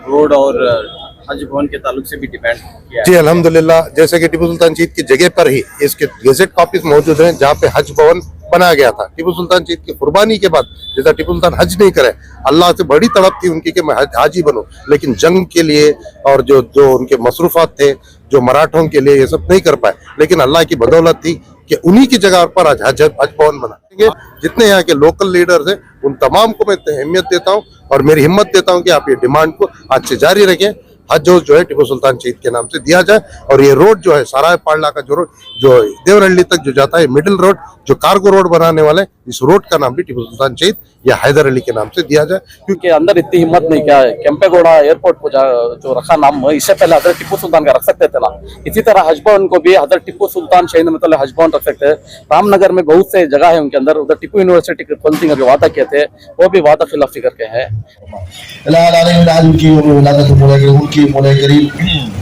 Road और हज भवन के ताल्लुक से भी डिपेंड किया जी अल्हम्दुलिल्लाह, जैसे कि टीपू सुल्तान चीत की जगह पर ही इसके गेजेट कॉपीज मौजूद हैं जहाँ पे हज भवन बनाया गया था। टीपू सुल्तान चीत की कुर्बानी के बाद जैसा टीपू सुल्तान हज नहीं करे, अल्लाह से बड़ी तड़प थी उनकी कि मैं हाजी बनूं, लेकिन जंग के लिए और जो जो उनके मसरूफात थे जो मराठों के लिए, ये सब नहीं कर पाए। लेकिन अल्लाह की बदौलत थी कि उन्हीं की जगह पर आज हज भवन बनाएंगे। जितने यहाँ के लोकल लीडर्स हैं उन तमाम को मैं अहमियत देता हूँ और मेरी हिम्मत देता हूँ कि आप ये डिमांड को आज से जारी रखें। हज जो है टीपू सुल्तान चीत के नाम से दिया जाए और ये रोड जो है सराय पाड़ला का जो रोड जो देवरहल्ली तक जो जाता है, मिडिल रोड जो कार्गो रोड बनाने वाले, इस रोड का नाम भी टीपू सुल्तान चीत या हैदर अली के नाम से दिया जाए। क्योंकि अंदर इतनी हिम्मत नहीं, क्या है केम्पेगौड़ा एयरपोर्ट को जो रखा नाम, इससे पहले हजरत टिप्पू सुल्तान का रख सकते थे ना। इसी तरह हज भवन को भी हजरत टिप्पू सुल्तान शहीद मतलब हज भवन रख सकते हैं। रामनगर में बहुत से जगह है उनके अंदर, उधर टिप्पू यूनिवर्सिटी के खोलने का जो वादा किए थे वो भी वादा खिलाफी करके है।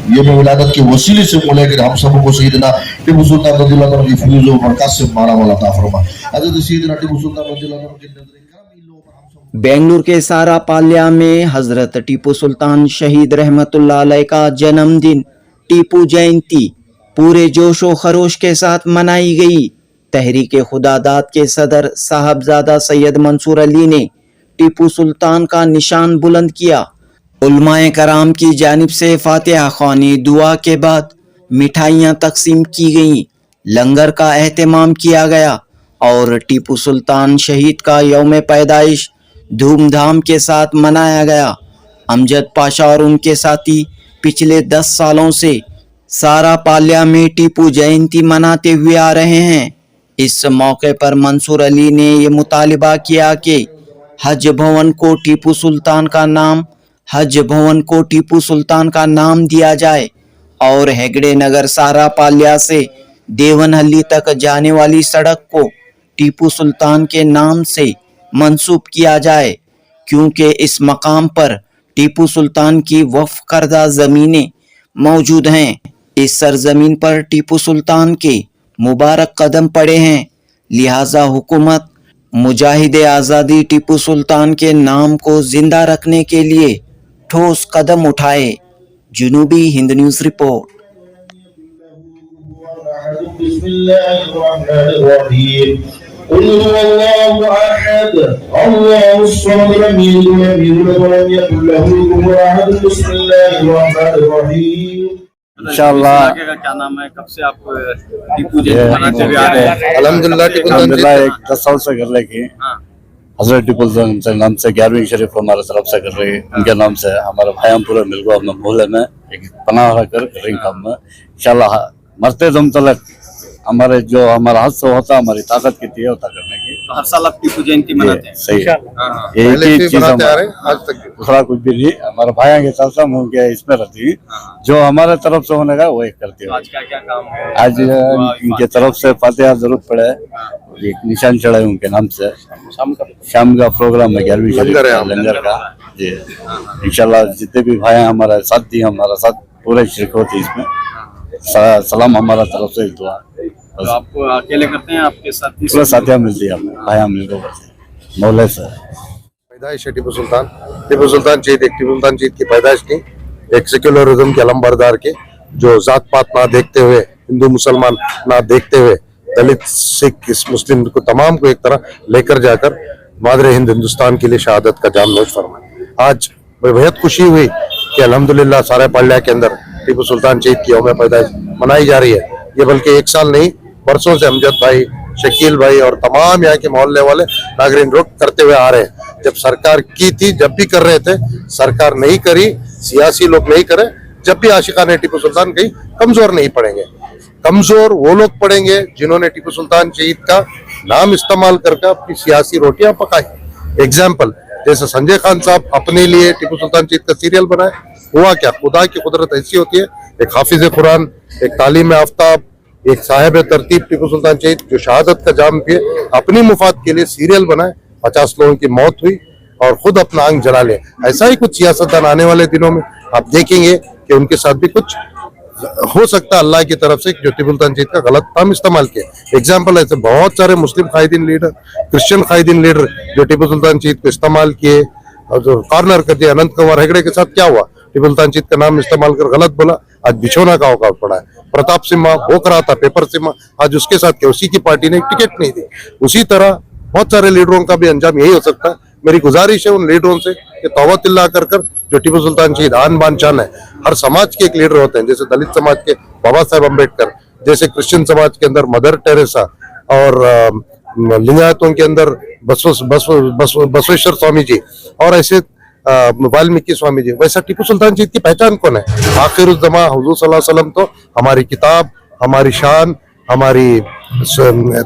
ये विलादत के वसीले से बोले कि हम सबको सईदना टिप्पू सुल्तान रज़ियल्लाहु अन्हु की फयूज़ व बरकत से मारा वाला अता फरमा। हज़रत सईदना टिप्पू सुल्तान रज़ियल्लाहु अन्हु की नज़र करम। बेंगलुरु के सारा पाल्या में हजरत टीपू सुल्तान शहीद रहमतुल्लाह अलैह का जन्मदिन टीपू जयंती पूरे जोशो खरोश के साथ मनाई गई। तहरीक खुदादाद के सदर साहबजादा सैयद मंसूर अली ने टीपू सुल्तान का निशान बुलंद किया। उलमाए कराम की जानिब से फातिहा ख्वानी दुआ के बाद मिठाइयाँ तकसीम की गईं, लंगर का एहतमाम किया गया और टीपू सुल्तान शहीद का यौम पैदाइश धूमधाम के साथ मनाया गया। अमजद पाशा और उनके साथी पिछले 10 सालों से सारा पाल्या में टीपू जयंती मनाते हुए आ रहे हैं। इस मौके पर मंसूर अली ने ये मुतालिबा किया कि हज भवन को टीपू सुल्तान का नाम दिया जाए और हेगड़े नगर सारा पाल्या से देवनहल्ली तक जाने वाली सड़क को टीपू सुल्तान के नाम से मंसूब किया जाए, क्योंकि इस मकाम पर टीपू सुल्तान की वक्फ करदा ज़मीनें मौजूद हैं। इस सरजमीन पर टीपू सुल्तान के मुबारक कदम पड़े हैं, लिहाजा हुकूमत मुजाहिद आज़ादी टीपू सुल्तान के नाम को जिंदा रखने के लिए ठोस कदम उठाए। जुनूबी हिंद न्यूज़ रिपोर्ट। इंशाअल्लाह क्या नाम है, कब से आप टीपू जयंती मनाते हुए आ रहे हैं? अल्हम्दुलिल्लाह 10 साल से कर रहे हैं। हजरत टिप्पू सुल्तान नाम से 11वीं शरीफ हमारे तरफ से कर रहे हैं। उनके नाम से हमारे भाई पूरे मिलकर अपने मोहल्ले में एक पनाह रखकर करेंगे काम में। इंशाल्लाह मरते दम तक हमारे जो हमारा हद से होता हमारी ताकत की थी होता करने की। तो हर साल आप टीपू जयंती मनाते हैं? सही है, यही चीज आज तक दूसरा कुछ भी नहीं। हमारे भाइयों के चलता मुझे इसमें रहती है, जो हमारे तरफ से होने का वो एक करती है। आज क्या काम है? आज उनके तरफ से फातिहा जरूरत पड़े, एक निशान चढ़ाए उनके नाम से। शाम का प्रोग्राम है 11वीं शरीफ लंगर का जी। इंशाल्लाह जितने भी भाई हमारे साथ थी, हमारा साथ पूरे शिरकत होती इसमें। सलाम हमारा तरफ से दुआ। तो आप अकेले करते हैं, आपके साथ पूरा साथिया मिलती है हमें, भाई मिलकर मौले से। पैदाइश है टीपू सुल्तान चीत, एक टीपू सुल्तान चीत की पैदाइश थी, एक सेक्युलरिज्म के अलंबरदार के, जो जात पात ना देखते हुए, हिंदू मुसलमान ना देखते हुए, दलित सिख इस मुस्लिम को तमाम को एक तरह लेकर जाकर मादरे हिंद हिंदुस्तान के लिए शहादत का जाम नोश फरमाए। आज बेहद खुशी हुई कि अल्हम्दुलिल्लाह सारे पाल्या के अंदर टीपू सुल्तान चीत की यौम पैदाइश मनाई जा रही है। ये बल्कि एक साल नहीं, बरसों से अमजद भाई, शकील भाई और तमाम यहाँ के मोहल्ले वाले नागरिन रोक करते हुए आ रहे हैं। जब सरकार की थी, जब भी कर रहे थे, सरकार नहीं करी, सियासी लोग नहीं करे, जब भी आशिकाने टीपू सुल्तान कहीं कमजोर नहीं पड़ेंगे। कमजोर वो लोग पड़ेंगे जिन्होंने टीपू सुल्तान शहीद का नाम इस्तेमाल करके अपनी सियासी रोटियां पकाई। एग्जाम्पल जैसे संजय खान साहब अपने लिए टीपू सुल्तान शहीद का सीरियल बनाए, हुआ क्या? खुदा की कुदरत ऐसी होती है, एक हाफिज कुरान, एक तालीम आफ्ताब, एक साहिब तरतीब टीपू सुल्तान शहीद जो शहादत का जाम पिए अपनी मुफाद के लिए सीरियल बनाए, 50 लोगों की मौत हुई और खुद अपना आंख जला ले। ऐसा ही कुछ सियासतदान आने वाले दिनों में आप देखेंगे कि उनके साथ भी कुछ हो सकता है अल्लाह की तरफ से, जो टीपू सुल्तान शहीद का गलत काम इस्तेमाल किया। एग्जाम्पल ऐसे बहुत सारे मुस्लिम कायदीन लीडर, क्रिश्चियन कायदीन लीडर जो टीपू सुल्तान शहीद को इस्तेमाल किए और जो कॉर्नर कर दिया अनंत कुमार हेगड़े के साथ, क्या हुआ? टीपू सुल्तान चीत का नाम इस्तेमाल कर गलत बोला, आज बिछोना का औकात पड़ा है। प्रताप सिम्हा भोक रहा था पेपर सिम्हा, आज उसके साथ क्या, उसी की पार्टी ने एक टिकट नहीं दी। उसी तरह बहुत सारे लीडरों का भी अंजाम यही हो सकता है। मेरी गुजारिश है उन लीडरों से कि तौबा तिल्ला कर जो टीपू सुल्तान शहीद आन बान शान है, हर समाज के एक लीडर होते हैं, जैसे दलित समाज के बाबा साहेब अम्बेडकर, जैसे क्रिश्चियन समाज के अंदर मदर टेरेसा, और लिंगायतों के अंदर बसवेश्वर स्वामी जी, और ऐसे वाल्मीकि स्वामी जी। वैसा टीपू सुल्तान शहीद की पहचान कौन है? आखिरुज़्ज़मा हुजूर सल्लल्लाहु अलैहि वसल्लम तो हमारी किताब, हमारी शान, हमारी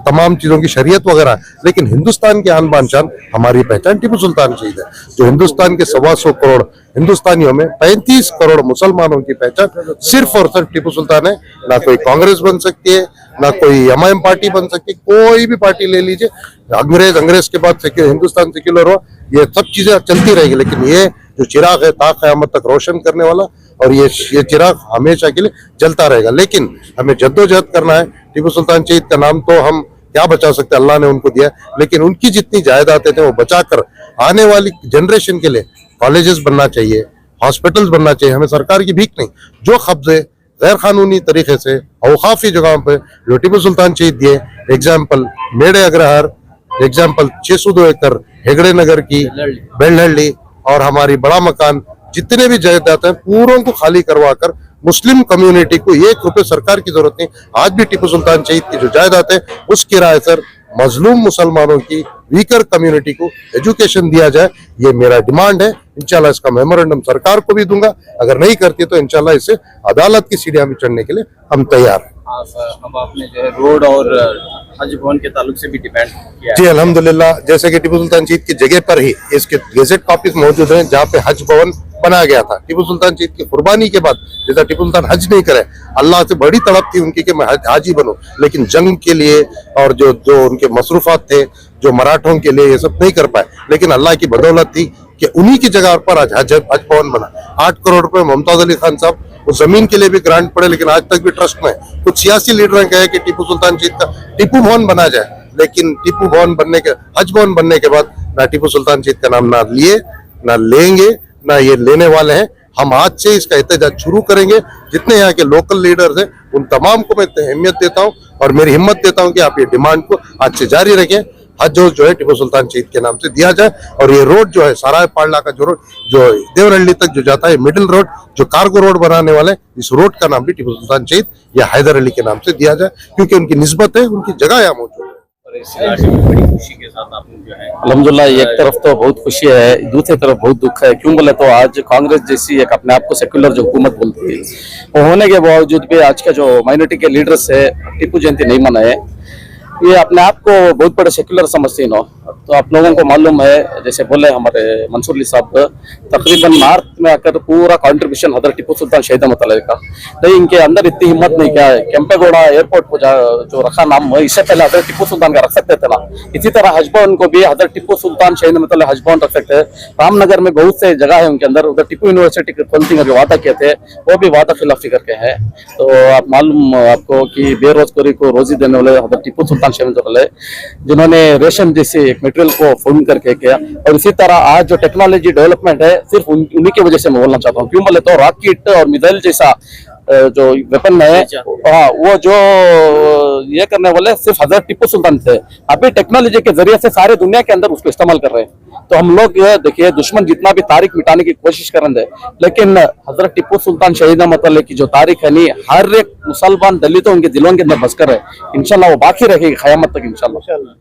तमाम चीजों की शरीयत वगैरह, लेकिन हिंदुस्तान की आन बान शान, हमारी पहचान टीपू सुल्तान शहीद है। जो हिंदुस्तान के 125 करोड़ हिंदुस्तानियों में 35 करोड़ मुसलमानों की पहचान सिर्फ और सिर्फ टीपू सुल्तान है। ना कोई कांग्रेस बन सकती है, ना कोई एमआईएम पार्टी बन सकती है, कोई भी पार्टी ले लीजिए, अंग्रेज के बाद हिंदुस्तान सेक्युलर हो, ये सब चीजें चलती रहेगी, लेकिन ये जो चिराग है ता क़यामत तक रोशन करने वाला, और ये चिराग हमेशा के लिए जलता रहेगा। लेकिन हमें जद्दोजहद करना है। टीपू सुल्तान शहीद का नाम तो हम क्या बचा सकते हैं, अल्लाह ने उनको दिया, लेकिन उनकी जितनी जायदादें थे वो बचाकर आने वाली जनरेशन के लिए कॉलेजेस बनना चाहिए, हॉस्पिटल्स बनना चाहिए। हमें सरकार की भीख नहीं, जो कब्जे गैर कानूनी तरीके से औकाफी जगहों पे जो टीपू सुल्तान शहीद दिए, एग्जाम्पल मेड़े अग्रहार, एग्जाम्पल 602 एकड़ हेगड़े नगर की बेलहल्ली, और हमारी बड़ा मकान, जितने भी जायदाद हैं पूरों को खाली करवाकर मुस्लिम कम्युनिटी को 1 रुपए सरकार की जरूरत नहीं। आज भी टीपू सुल्तान शहीद की जो जायदाद है उस किराए पर मजलूम मुसलमानों की वीकर कम्युनिटी को एजुकेशन दिया जाए, ये मेरा डिमांड है। इंशाल्लाह इसका मेमोरेंडम सरकार को भी दूंगा, अगर नहीं करती तो इंशाल्लाह इसे अदालत की सीढ़ियां भी चढ़ने के लिए हम तैयार हैं। हाँ सर, अब आपने जो है रोड और हज भवन के ताल्लुक से भी डिपेंड किया जी अल्हम्दुलिल्लाह, जैसे कि टीपू सुल्तान शहीद की जगह पर ही इसके गेजेट कॉपीज मौजूद हैं जहाँ पे हज भवन बनाया गया था। टीपू सुल्तान शहीद की कुर्बानी के बाद जैसा टीपू सुल्तान हज नहीं करे, अल्लाह से बड़ी तड़प थी उनकी कि मैं हाजी बनूं, लेकिन जंग के लिए और जो उनके मसरूफात थे जो मराठों के लिए, ये सब नहीं कर पाए, लेकिन अल्लाह की बदौलत थी कि उन्हीं की जगह पर आज हज भवन बना। 8 करोड़ रुपए मुमताज अली खान साहब उस जमीन के लिए भी ग्रांट पड़े, लेकिन आज तक भी ट्रस्ट में कुछ सियासी लीडर ने कहा कि टीपू सुल्तान शहीद का टीपू भवन बना जाए, लेकिन टीपू भवन बनने के, हज भवन बनने के बाद ना टीपू सुल्तान शहीद का नाम ना लिए, ना लेंगे, ना ये लेने वाले हैं। हम आज से इसका एहतजाज शुरू करेंगे। जितने यहाँ के लोकल लीडर्स हैं उन तमाम को मैं अहमियत देता हूँ और मेरी हिम्मत देता हूँ कि आप ये डिमांड को आज से जारी रखें। हज जो है टीपू सुल्तान शहीद के नाम से दिया जाए, और ये रोड जो है सराय पाड़ला का जो रोड जो देवरहल्ली तक जो जाता है, मिडिल रोड जो कार्गो रोड बनाने वाले, इस रोड का नाम भी टीपू सुल्तान शहीद या हैदर अली के नाम से दिया जाए, क्योंकि उनकी निस्बत है, उनकी जगह यहाँ मौजूद है। और इस इलाके में बड़ी खुशी के साथ आपने जो है अल्हम्दुलिल्लाह, एक तरफ तो बहुत खुशी है, दूसरी तरफ बहुत दुख है। क्यों बोले तो आज कांग्रेस जैसी एक अपने आप को सेक्युलर जो हुकूमत बोलती है, वो होने के बावजूद भी आज का जो माइनॉरिटी के लीडर्स है टीपू जयंती नहीं मनाए, ये अपने आप को बहुत बड़े सेक्युलर समझते हैं। तो आप लोगों को मालूम है, जैसे बोले हमारे मंसूर अली साहब, तकरीबन नॉर्थ में आकर पूरा कंट्रीब्यूशन हजरत टीपू सुल्तान शहीद रहमतुल्लाह का, नहीं इनके अंदर इतनी हिम्मत नहीं। क्या है, केम्पेगौड़ा एयरपोर्ट को जो रखा नाम, इससे पहले हजरत टीपू सुल्तान का रख सकते थे ना। इसी तरह हज भवन को भी हजरत टीपू सुल्तान शहीद रहमतुल्लाह हज भवन रख सकते हैं। रामनगर में बहुत से जगह है उनके अंदर, उधर टीपू यूनिवर्सिटी के खोलने का जो वादा किए थे वो भी वादा खिलाफी करके है। तो आप मालूम आपको कि बेरोजगारी को रोजी देने वाले हजरत टीपू सुल्तान शहीद जिन्होंने रेशम जैसे एक मटेरियल को फोन करके किया। और इसी तरह आज जो टेक्नोलॉजी डेवलपमेंट है सिर्फ उन्हीं की वजह से मैं बोलना चाहता हूँ। क्यों बोले तो रॉकेट और मिसाइल जैसा जो वेपन है, हाँ, वो जो ये करने वाले सिर्फ हजरत टीपू सुल्तान थे। अभी टेक्नोलॉजी के जरिए से सारे दुनिया के अंदर उसको इस्तेमाल कर रहे हैं। तो हम लोग देखिए, दुश्मन जितना भी तारीख मिटाने की कोशिश करेंगे, लेकिन हजरत टीपू सुल्तान शहीद रहमतुल्लाह की जो तारीख है नहीं, हर एक मुसलमान दलितों उनके दिलों के अंदर बसकर है। इंशाल्लाह वो बाकी रहेगी क़यामत तक इंशाल्लाह।